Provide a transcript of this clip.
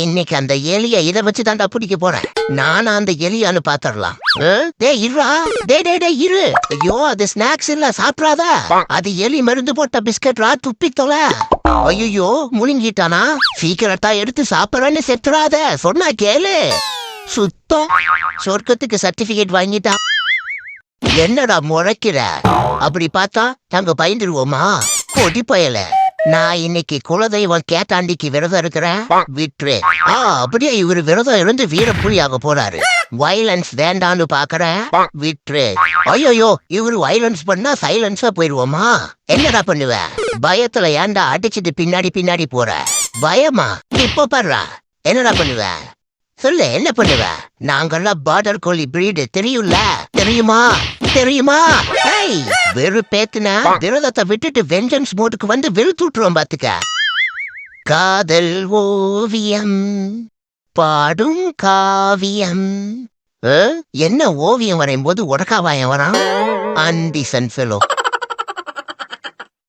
இன்னைக்கு அந்த எலிய இத வச்சு தாண்டா பிடிக்க போறேன். நானா அந்த எலியான்னு பாத்துடலாம். டேய் இருடா, டேய் இரு. ஐயோ அது ஸ்நாக்ஸ் இல்ல, சாப்பிடாத. அது எலி மருந்து போட்ட பிஸ்கட்ரா, துப்பி தொலை. ஐயோ முழுங்கிட்டானா? சீக்கிரட்டா எடுத்து சாப்பிடறேன்னு செத்துறாத, சொன்னா கேளு. சுத்தம் சொர்க்கத்துக்கு சர்டிபிகேட் வாங்கிட்டான். என்னடா முறைக்கிற? அப்படி பார்த்தா நாங்க பயந்துருவோமா? கொடி பயல, நான் இன்னைக்கு குலதெய்வம் கேட்டாண்டிக்கு விரதம் இருக்கிறேன், விட்டுரு. அப்படியே இவரு விரதம் இருந்து வீரப்புலியாக போறாரு. வயலன்ஸ் வேண்டான்னு பாக்குறேன், விட்டுரு. ஐயோ இவரு வயலன்ஸ் பண்ணா சைலன்ஸா போயிருவோமா? என்னடா பண்ணுவ? பயத்துல ஏன்டா அடிச்சுட்டு பின்னாடி போற? பயமா? இப்போ பாடுறா, என்னடா பண்ணுவ? சொல்லு, என்ன பண்ணுவ? நாங்கெல்லாம் பார்டர் கோலி பிரீடு, தெரியும்ல? தெரியுமா? வெறுப்பேத்துனா விரதத்தை விட்டுட்டு வெஞ்சன்ஸ் மோடுக்கு வந்து வெளுத்துட்டுறோம் பாத்துக்க. காதல் ஓவியம் பாடும் காவியம். என்ன ஓவியம் வரையும் போது உடக்காவாயம் வரான்? அன்டிசன் ஃபெலோ.